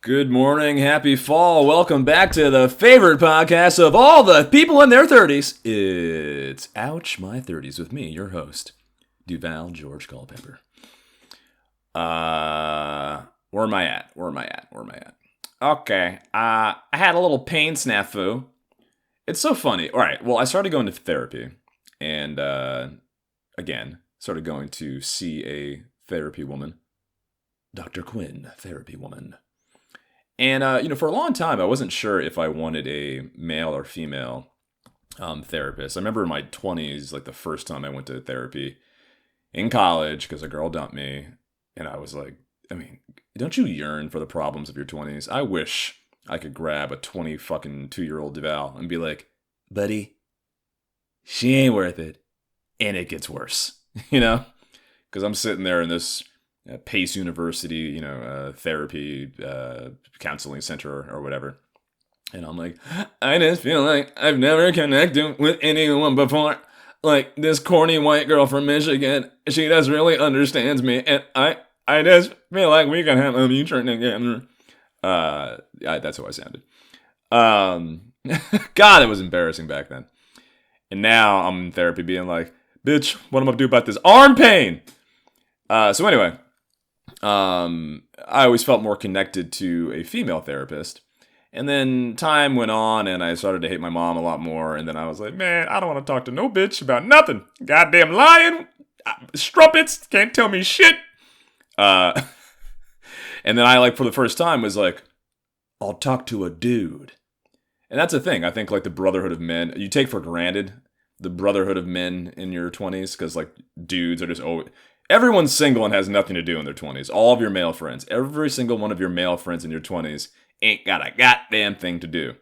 Good morning, happy fall. Welcome back to the favorite podcast of all the people in their 30s. It's Ouch My 30s with me, your host, Duval George Culpepper. Where am I at? Okay, I had a little pain snafu. It's so funny. All right, well, I started going to therapy, and again, started going to see a therapy woman. Dr. Quinn, therapy woman. And, for a long time, I wasn't sure if I wanted a male or female therapist. I remember in my 20s, like the first time I went to therapy in college, because a girl dumped me. And I was like, don't you yearn for the problems of your 20s? I wish I could grab a 2-year-old Duval and be like, buddy, she ain't worth it. And it gets worse, Because I'm sitting there in this Pace University, therapy, counseling center or whatever. And I'm like, I just feel like I've never connected with anyone before. Like this corny white girl from Michigan, she just really understands me. And I just feel like we can have a mutual together. That's how I sounded. God, it was embarrassing back then. And now I'm in therapy being like, bitch, what am I going to do about this arm pain? So anyway, I always felt more connected to a female therapist. And then time went on and I started to hate my mom a lot more. And then I was like, man, I don't want to talk to no bitch about nothing. Goddamn lying. Strumpets. Can't tell me shit. And then I, for the first time was like, I'll talk to a dude. And that's the thing. I think, the brotherhood of men, you take for granted the brotherhood of men in your 20s. Because, dudes are just always... Everyone's single and has nothing to do in their 20s. All of your male friends. Every single one of your male friends in your 20s ain't got a goddamn thing to do.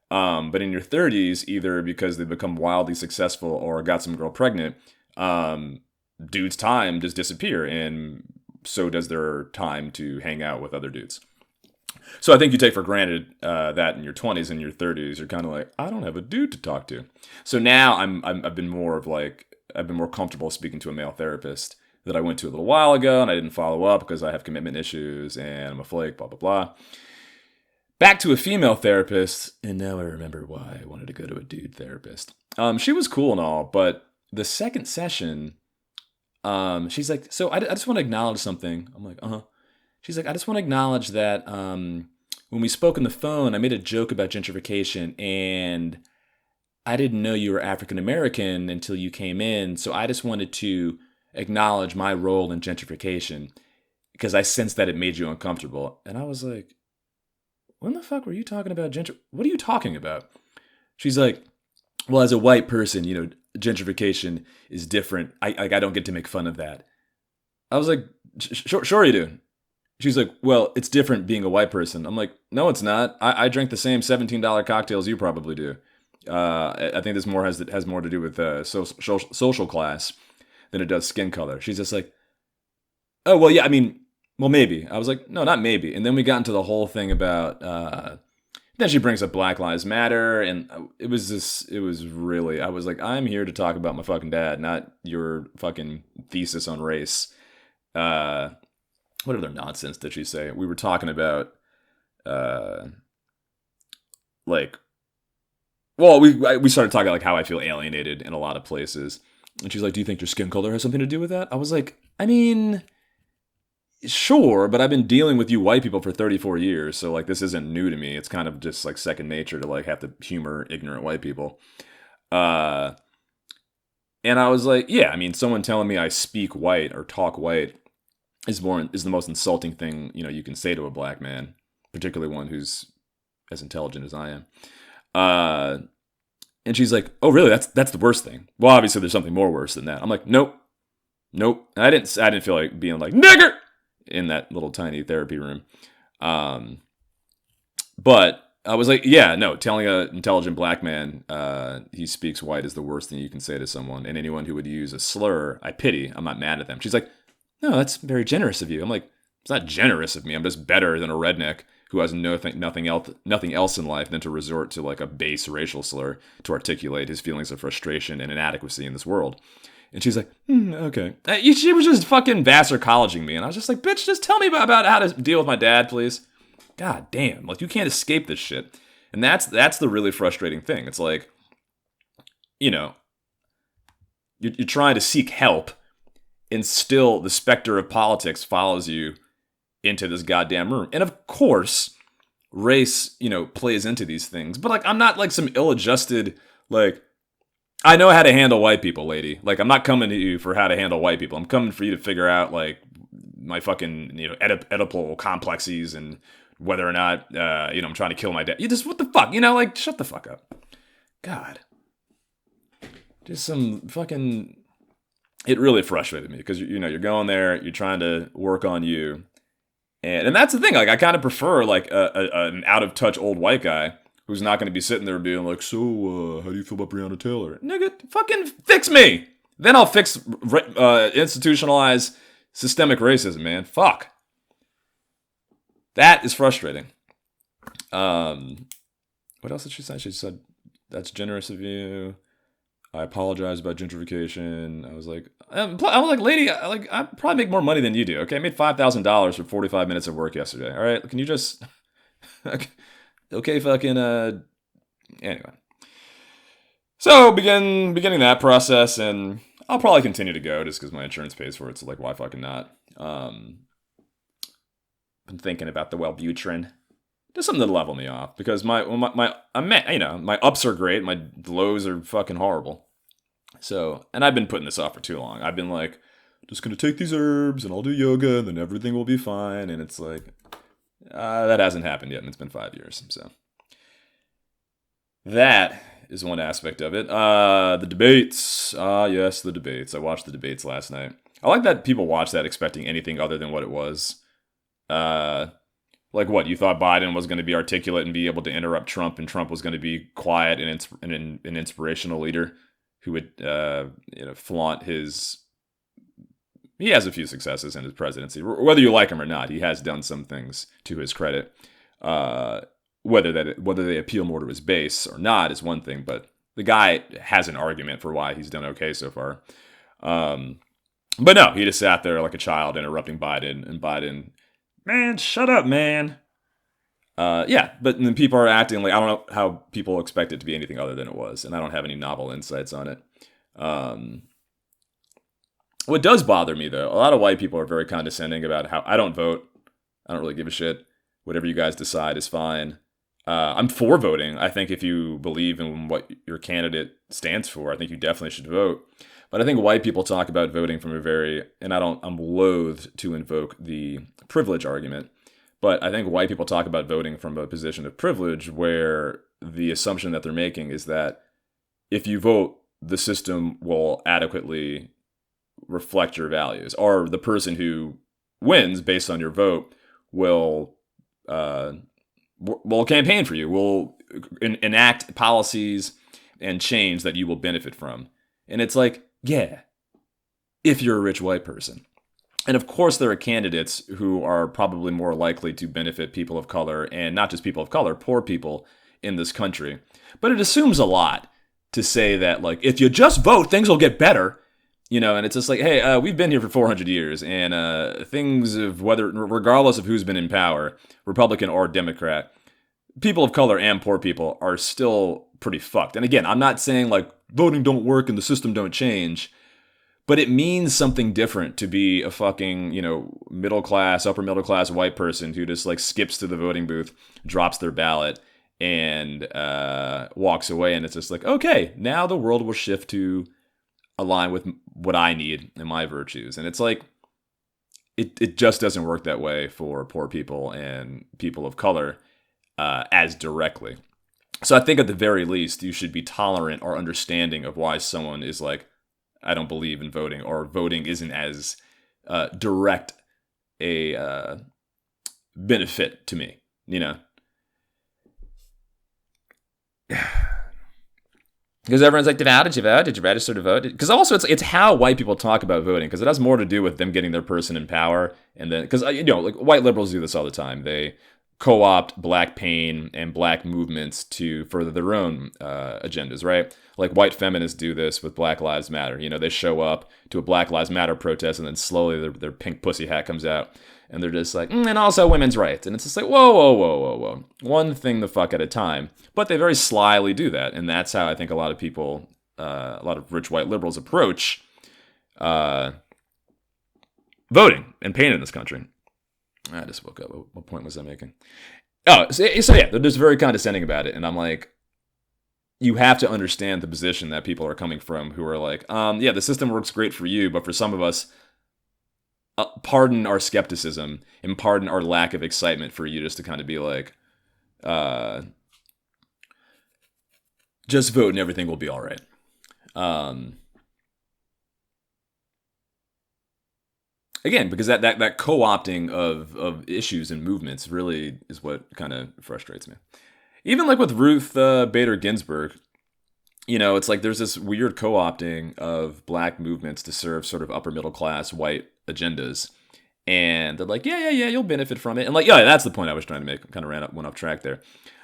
But in your 30s, either because they've become wildly successful or got some girl pregnant, dudes' time just disappear. And so does their time to hang out with other dudes. So I think you take for granted that in your 20s and your 30s, you're kind of like, I don't have a dude to talk to. So now I've been more comfortable speaking to a male therapist that I went to a little while ago, and I didn't follow up because I have commitment issues, and I'm a flake, blah, blah, blah. Back to a female therapist, and now I remember why I wanted to go to a dude therapist. She was cool and all, but the second session, she's like, so I just want to acknowledge something. I'm like, uh-huh. She's like, I just want to acknowledge that when we spoke on the phone, I made a joke about gentrification, and I didn't know you were African American until you came in, so I just wanted to acknowledge my role in gentrification because I sensed that it made you uncomfortable. And I was like, when the fuck were you talking about what are you talking about? She's like, well, as a white person, gentrification is different. I don't get to make fun of that. I was like, sure you do. She's like, well, it's different being a white person. I'm like, no, it's not. I drink the same $17 cocktails you probably do. I think this has more to do with social class than it does skin color. She's just like, oh, well, yeah, well, maybe. I was like, no, not maybe. And then we got into the whole thing about, then she brings up Black Lives Matter, and I was like, I'm here to talk about my fucking dad, not your fucking thesis on race. What other nonsense did she say? We were talking about, we started talking how I feel alienated in a lot of places. And she's like, do you think your skin color has something to do with that? I was like, sure, but I've been dealing with you white people for 34 years, so this isn't new to me. It's kind of just second nature to have to humor ignorant white people. And I was like, yeah, someone telling me I speak white or talk white is the most insulting thing, you can say to a black man, particularly one who's as intelligent as I am. And she's like, oh, really? That's the worst thing. Well, obviously there's something more worse than that. I'm like, nope. And I didn't feel like being like, nigger in that little tiny therapy room. But I was like, yeah, no, telling an intelligent black man he speaks white is the worst thing you can say to someone. And anyone who would use a slur, I pity. I'm not mad at them. She's like, no, that's very generous of you. I'm like, it's not generous of me. I'm just better than a redneck who has nothing else in life than to resort to a base racial slur to articulate his feelings of frustration and inadequacy in this world. And she's like, okay. She was just fucking Vassar colleging me. And I was just like, bitch, just tell me about how to deal with my dad, please. God damn, like you can't escape this shit. And that's the really frustrating thing. It's like, you know, you're trying to seek help, and still the specter of politics follows you into this goddamn room. And of course, race, plays into these things. But like, I'm not like some ill-adjusted, like, I know how to handle white people, lady. Like, I'm not coming to you for how to handle white people. I'm coming for you to figure out, like, my fucking, Oedipal complexes and whether or not, I'm trying to kill my dad. You just, what the fuck? Like, shut the fuck up. God. Just some fucking... It really frustrated me because, you're going there, you're trying to work on you. And that's the thing. Like, I kind of prefer, like, an out-of-touch old white guy who's not going to be sitting there being like, so, how do you feel about Breonna Taylor? Nigga, fucking fix me! Then I'll fix institutionalized systemic racism, man. Fuck. That is frustrating. What else did she say? She said, that's generous of you. I apologize about gentrification. I was like, lady, I probably make more money than you do. Okay, I made $5,000 for 45 minutes of work yesterday. All right, can you just, okay, fucking, anyway. So beginning that process, and I'll probably continue to go just because my insurance pays for it. So like, why fucking not? Been thinking about the Wellbutrin. Just something to level me off because my ups are great, my lows are fucking horrible. So, and I've been putting this off for too long. I've been like, just gonna take these herbs and I'll do yoga and then everything will be fine. And it's like, that hasn't happened yet, and it's been 5 years. So that is one aspect of it. The debates. Yes, the debates. I watched the debates last night. I like that people watch that expecting anything other than what it was. Like what, you thought Biden was going to be articulate and be able to interrupt Trump, and Trump was going to be quiet and an inspirational leader who would flaunt his... He has a few successes in his presidency. Whether you like him or not, he has done some things to his credit. Whether they appeal more to his base or not is one thing, but the guy has an argument for why he's done okay so far. But no, he just sat there like a child interrupting Biden, and Biden... Man, shut up, man. Yeah, but then people are acting like, I don't know how people expect it to be anything other than it was, and I don't have any novel insights on it. What does bother me, though, a lot of white people are very condescending about how I don't vote. I don't really give a shit. Whatever you guys decide is fine. I'm for voting. I think if you believe in what your candidate stands for, I think you definitely should vote. But I think white people talk about voting from I'm loath to invoke the privilege argument, but I think white people talk about voting from a position of privilege where the assumption that they're making is that if you vote, the system will adequately reflect your values, or the person who wins based on your vote will campaign for you, will enact policies and change that you will benefit from. And it's like, yeah, if you're a rich white person. And of course, there are candidates who are probably more likely to benefit people of color, and not just people of color, poor people in this country. But it assumes a lot to say that, like, if you just vote, things will get better. And it's just like, hey, we've been here for 400 years, and things of regardless of who's been in power, Republican or Democrat, people of color and poor people are still pretty fucked. And again, I'm not saying like voting don't work and the system don't change, but it means something different to be a fucking, middle class, upper middle class white person who just like skips to the voting booth, drops their ballot, and walks away. And it's just like, okay, now the world will shift to align with what I need and my virtues. And it's like, it just doesn't work that way for poor people and people of color as directly. So I think at the very least, you should be tolerant or understanding of why someone is like, I don't believe in voting, or voting isn't as direct a benefit to me, Because everyone's like, did you vote? Did you register to vote? Because also it's how white people talk about voting, because it has more to do with them getting their person in power. And then, because, like white liberals do this all the time. They co-opt black pain and black movements to further their own agendas, right? Like white feminists do this with Black Lives Matter. They show up to a Black Lives Matter protest, and then slowly their pink pussy hat comes out. And they're just like, and also women's rights. And it's just like, whoa, whoa, whoa, whoa, whoa. One thing the fuck at a time. But they very slyly do that. And that's how I think a lot of people, a lot of rich white liberals approach voting and pain in this country. I just woke up. What point was I making? Oh, so yeah, they're just very condescending about it. And I'm like, you have to understand the position that people are coming from who are like, yeah, the system works great for you, but for some of us, pardon our skepticism and pardon our lack of excitement for you just to kind of be like, just vote and everything will be all right. Again, because that co-opting of issues and movements really is what kind of frustrates me. Even like with Ruth Bader Ginsburg, you know, it's like there's this weird co-opting of black movements to serve sort of upper middle class white agendas. And they're like, yeah, you'll benefit from it. And like, yeah, that's the point I was trying to make. I kind of went off track there.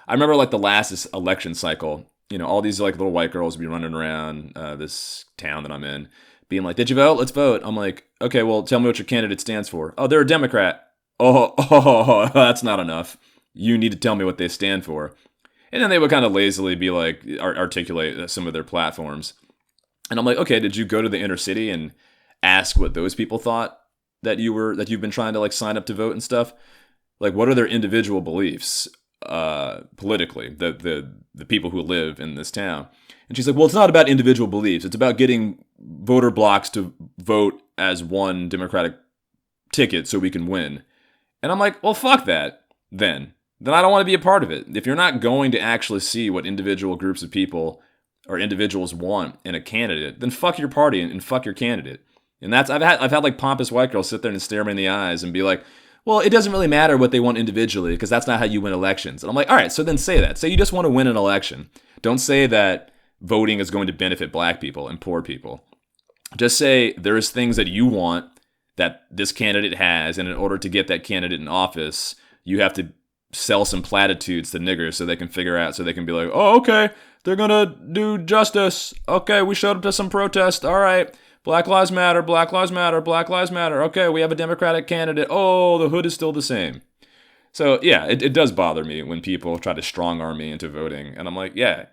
I remember like the last election cycle, you know, all these like little white girls would be running around this town that I'm in, being like, did you vote? Let's vote. I'm like, okay, well, tell me what your candidate stands for. Oh, they're a Democrat. Oh, that's not enough. You need to tell me what they stand for. And then they would kind of lazily be like, articulate some of their platforms. And I'm like, okay, did you go to the inner city and ask what those people thought that you've been trying to like sign up to vote and stuff? Like, what are their individual beliefs politically, the people who live in this town? And she's like, well, it's not about individual beliefs. It's about getting voter blocks to vote as one Democratic ticket so we can win. And I'm like, well, fuck that then. Then I don't want to be a part of it. If you're not going to actually see what individual groups of people or individuals want in a candidate, then fuck your party and fuck your candidate. And that's I've had like pompous white girls sit there and stare me in the eyes and be like, well, it doesn't really matter what they want individually because that's not how you win elections. And I'm like, all right, so then say that. Say you just want to win an election. Don't say that voting is going to benefit black people and poor people. Just say there's things that you want that this candidate has, and in order to get that candidate in office, you have to sell some platitudes to niggers so they can figure out, so they can be like, oh, okay, they're gonna do justice. Okay, we showed up to some protest. All right, Black Lives Matter, Black Lives Matter, Black Lives Matter. Okay, we have a Democratic candidate. Oh, the hood is still the same. So yeah, it does bother me when people try to strong arm me into voting. And I'm like, yeah,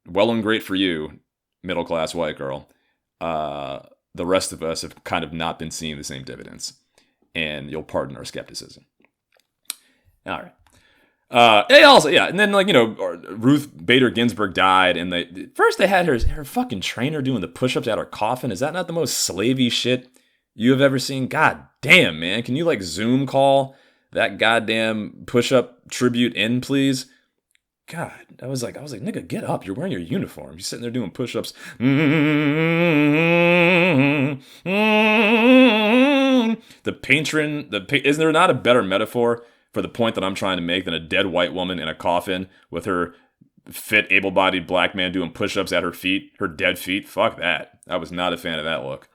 well and great for you, middle class white girl. The rest of us have kind of not been seeing the same dividends. And you'll pardon our skepticism. All right. And then like, you know, Ruth Bader Ginsburg died, and they had her fucking trainer doing the push-ups at her coffin. Is that not the most slavey shit you have ever seen? God damn, man. Can you like Zoom call that goddamn push-up tribute in, please? God, I was like, nigga, get up. You're wearing your uniform. You're sitting there doing push-ups. The patron, isn't there not a better metaphor for the point that I'm trying to make than a dead white woman in a coffin with her fit, able-bodied black man doing push-ups at her feet, her dead feet? Fuck that. I was not a fan of that look.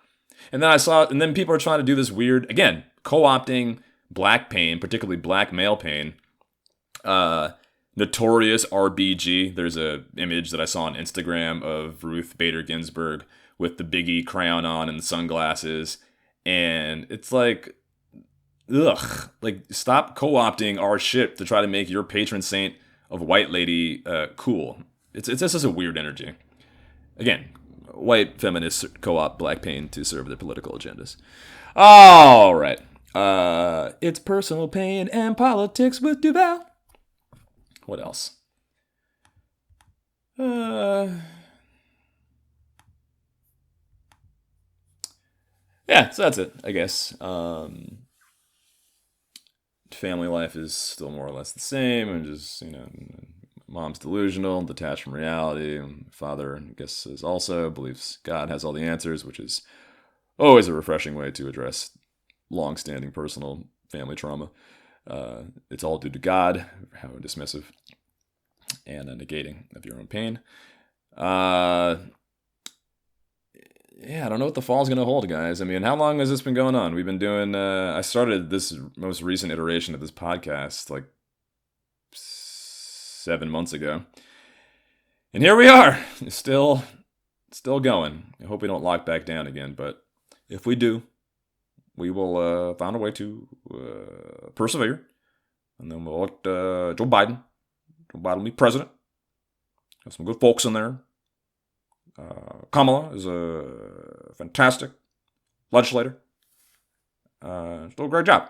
And then people are trying to do this weird, again, co-opting black pain, particularly black male pain. Notorious RBG. There's a image that I saw on Instagram of Ruth Bader Ginsburg with the Biggie crown on and the sunglasses. And it's like, ugh, like stop co-opting our shit to try to make your patron saint of white lady cool. It's just a weird energy. Again, white feminists co-opt black pain to serve their political agendas. All right. It's personal pain and politics with Duval. What else? Yeah, so that's it, I guess. Family life is still more or less the same. I'm just, you know, mom's delusional, detached from reality. Father, I guess, is also believes God has all the answers, which is always a refreshing way to address long-standing personal family trauma. It's all due to God. How dismissive and a negating of your own pain. Yeah, I don't know what the fall's going to hold, guys. I mean, how long has this been going on? We've been doing, I started this most recent iteration of this podcast like 7 months ago. And here we are, still going. I hope we don't lock back down again, but if we do, we will find a way to persevere. And then we'll elect Joe Biden. Joe Biden will be president. Got some good folks in there. Kamala is a fantastic legislator. She'll do a great job.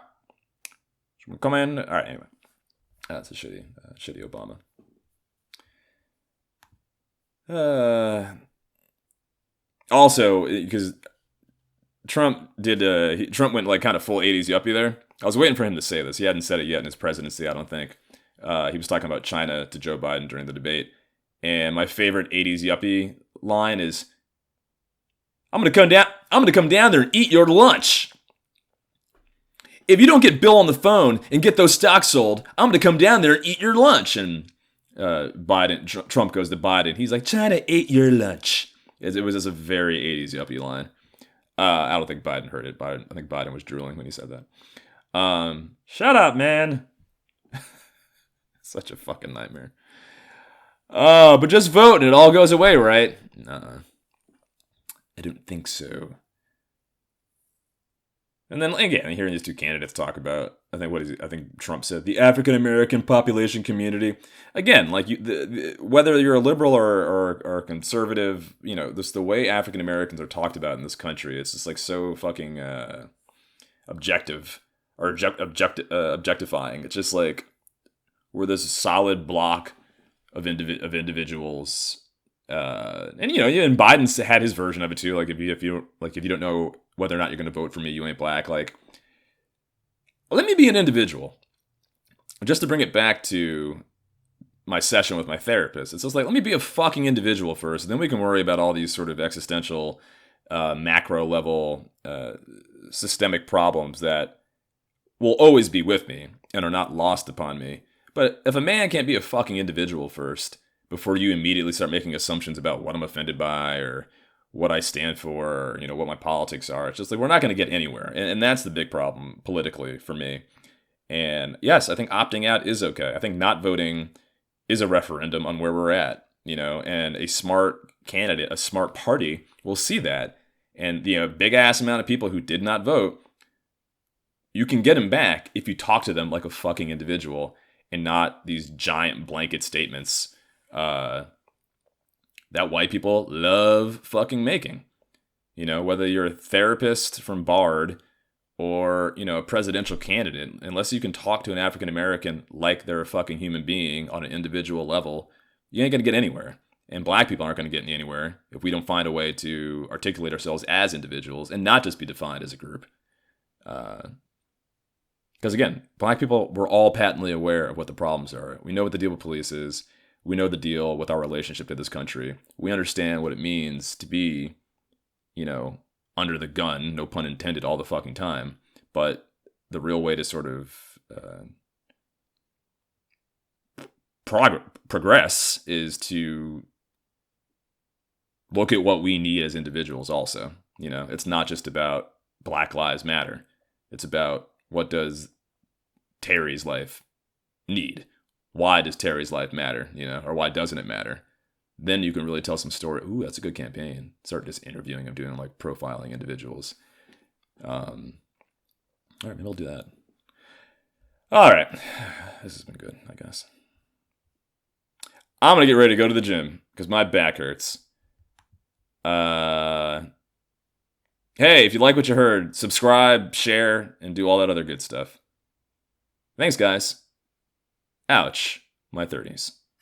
She's going to come in. All right, anyway. That's a shitty Obama. Also, because Trump went like kind of full 80s yuppie there. I was waiting for him to say this. He hadn't said it yet in his presidency, I don't think. He was talking about China to Joe Biden during the debate. And my favorite 80s yuppie line is, I'm gonna come down there and eat your lunch. If you don't get Bill on the phone and get those stocks sold, I'm gonna come down there and eat your lunch. And Trump goes to Biden. He's like, China ate your lunch. It was just a very 80s yuppie line. I don't think Biden heard it. I think Biden was drooling when he said that. Shut up, man. Such a fucking nightmare. But just vote and it all goes away, right? Nuh-uh. I don't think so. And then again, hearing these two candidates talk about, I think Trump said the African American population community. Again, like whether you're a liberal or conservative, the way African Americans are talked about in this country, it's just like so fucking objective or objectifying. It's just like we're this solid block of individuals. And even Biden's had his version of it too. Like if you don't know whether or not you're going to vote for me, you ain't black. Like, let me be an individual. Just to bring it back to my session with my therapist, it's just like, let me be a fucking individual first, and then we can worry about all these sort of existential, macro level, systemic problems that will always be with me and are not lost upon me. But if a man can't be a fucking individual first, before you immediately start making assumptions about what I'm offended by or what I stand for, or, what my politics are, it's just like we're not going to get anywhere. And that's the big problem politically for me. And yes, I think opting out is okay. I think not voting is a referendum on where we're at, and a smart candidate, a smart party will see that. And, big ass amount of people who did not vote, you can get them back if you talk to them like a fucking individual and not these giant blanket statements that white people love fucking making. Whether you're a therapist from Bard or, a presidential candidate, unless you can talk to an African American like they're a fucking human being on an individual level, you ain't gonna get anywhere. And black people aren't gonna get anywhere if we don't find a way to articulate ourselves as individuals and not just be defined as a group. Because again, black people, we're all patently aware of what the problems are. We know what the deal with police is. We know the deal with our relationship to this country. We understand what it means to be, under the gun, no pun intended, all the fucking time. But the real way to sort of progress is to look at what we need as individuals also. It's not just about Black Lives Matter. It's about, what does Terry's life need? Why does Terry's life matter, or why doesn't it matter? Then you can really tell some story. Ooh, that's a good campaign. Start just interviewing them, doing like profiling individuals. All right, maybe I'll do that. All right. This has been good, I guess. I'm going to get ready to go to the gym because my back hurts. Hey, if you like what you heard, subscribe, share, and do all that other good stuff. Thanks, guys. Ouch, my 30s.